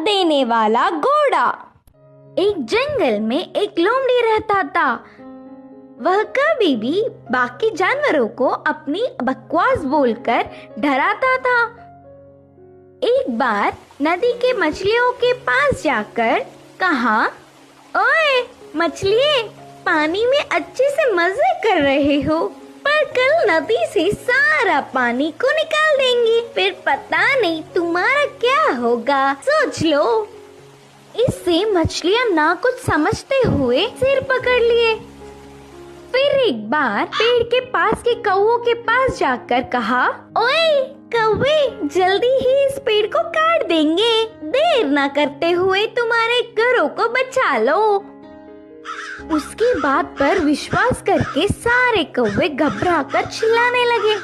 देने वाला घोड़ा। एक जंगल में एक लोमड़ी रहता था। वह कभी भी बाकी जानवरों को अपनी बकवास बोलकर डराता था। एक बार नदी के मछलियों के पास जाकर कहा, ओए मछलिए, पानी में अच्छे से मजे कर रहे हो, पर कल नदी से सारा पानी को निकाल देंगे, फिर पता नहीं तुम्हारा क्या होगा, सोच लो। इससे मछलियां ना कुछ समझते हुए सिर पकड़ लिए। फिर एक बार पेड़ के पास के कौवों के पास जाकर कहा, ओए कौवे, जल्दी ही इस पेड़ को काट देंगे, देर ना करते हुए तुम्हारे घरों को बचा लो। उसकी बात पर विश्वास करके सारे कौवे घबराकर चिल्लाने लगे।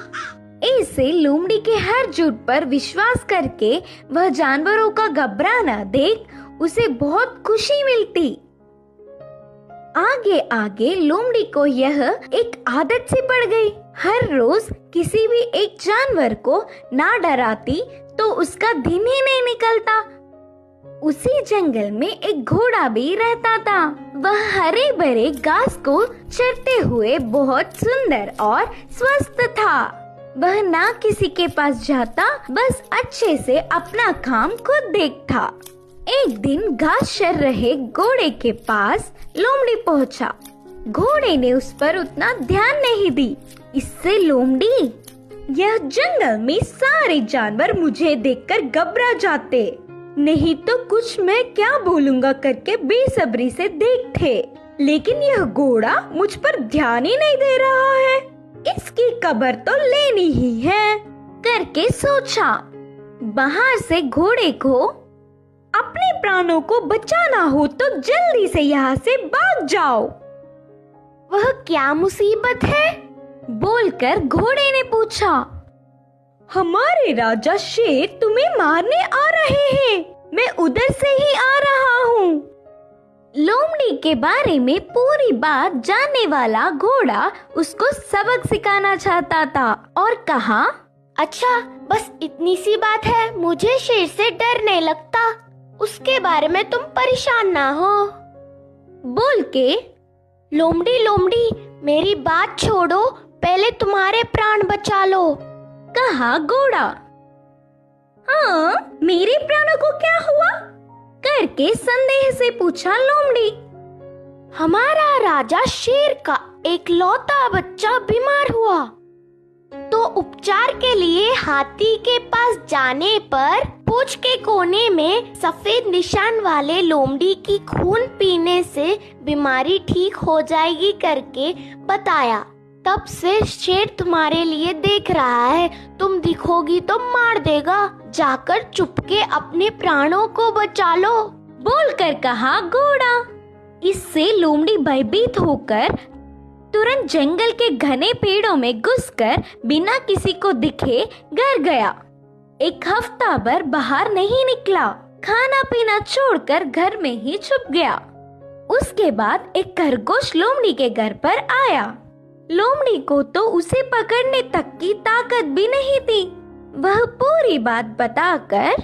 ऐसे लोमड़ी के हर झूठ पर विश्वास करके वह जानवरों का घबराना देख उसे बहुत खुशी मिलती। आगे आगे लोमड़ी को यह एक आदत सी पड़ गई। हर रोज किसी भी एक जानवर को ना डराती तो उसका दिन ही नहीं निकलता। उसी जंगल में एक घोड़ा भी रहता था। वह हरे भरे घास को चरते हुए बहुत सुंदर और स्वस्थ था। वह ना किसी के पास जाता, बस अच्छे से अपना काम खुद देखता। एक दिन घास चर रहे घोड़े के पास लोमड़ी पहुंचा। घोड़े ने उस पर उतना ध्यान नहीं दी। इससे लोमड़ी, यह जंगल में सारे जानवर मुझे देखकर घबरा जाते, नहीं तो कुछ मैं क्या बोलूंगा करके बेसब्री से देखते, लेकिन यह घोड़ा मुझ पर ध्यान ही नहीं दे रहा है, इसकी खबर तो लेनी ही है करके सोचा। बाहर से घोड़े को अपने प्राणों को बचाना हो तो जल्दी से यहाँ से भाग जाओ। वह क्या मुसीबत है? बोलकर घोड़े ने पूछा। हमारे राजा शेर तुम्हें मारने आ रहे हैं, मैं उधर से ही आ रहा हूँ। लोमड़ी के बारे में पूरी बात जानने वाला घोड़ा उसको सबक सिखाना चाहता था और कहा, अच्छा बस इतनी सी बात है, मुझे शेर से डर नहीं लगता, उसके बारे में तुम परेशान ना हो। बोल के, लोमड़ी लोमड़ी मेरी बात छोड़ो, पहले तुम्हारे प्राण बचा लो, कहा घोड़ा। हाँ, मेरे प्राणों को क्या हुआ? करके संदेह से पूछा लोमड़ी। हमारा राजा शेर का एक लौता बच्चा बीमार हुआ, तो उपचार के लिए हाथी के पास जाने पर पूंछ के कोने में सफेद निशान वाले लोमड़ी की खून पीने से बीमारी ठीक हो जाएगी करके बताया। तब से शेर तुम्हारे लिए देख रहा है, तुम दिखोगी तो मार देगा, जाकर चुपके अपने प्राणों को बचा लो, बोलकर कहा घोड़ा। इससे लोमड़ी भयभीत होकर तुरंत जंगल के घने पेड़ों में घुसकर बिना किसी को दिखे घर गया। एक हफ्ता भर बाहर नहीं निकला, खाना पीना छोड़कर घर में ही छुप गया। उसके बाद एक खरगोश लोमड़ी के घर पर आया। लोमड़ी को तो उसे पकड़ने तक की ताकत भी नहीं थी। वह पूरी बात बताकर,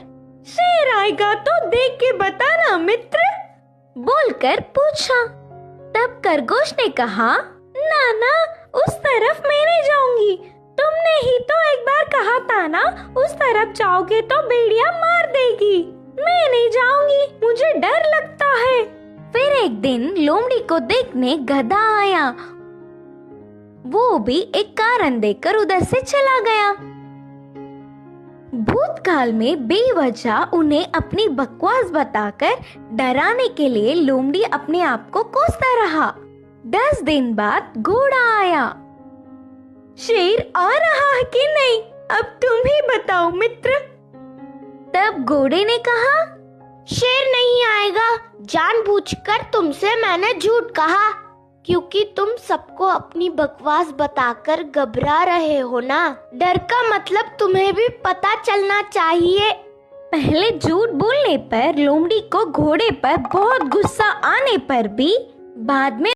शेर आएगा तो देख के बताना मित्र, बोलकर पूछा। तब खरगोश ने कहा, ना उस तरफ मैं नहीं जाऊंगी, तुमने ही तो एक बार कहा था ना, उस तरफ जाओगे तो भेड़िया मार देगी, मैं नहीं जाऊंगी, मुझे डर लगता है। फिर एक दिन लोमड़ी को देखने गधा आया। वो भी एक कारण देकर उधर से चला गया। भूतकाल में बेवजह उन्हें अपनी बकवास बताकर डराने के लिए लोमड़ी अपने आप को कोसता रहा। 10 दिन बाद घोड़ा आया। शेर आ रहा है कि नहीं, अब तुम ही बताओ मित्र। तब घोड़े ने कहा, शेर नहीं आएगा, जानबूझकर तुमसे मैंने झूठ कहा, क्योंकि तुम सबको अपनी बकवास बताकर घबरा रहे हो ना। डर का मतलब तुम्हें भी पता चलना चाहिए। पहले झूठ बोलने पर लोमड़ी को घोड़े पर बहुत गुस्सा आने पर भी बाद में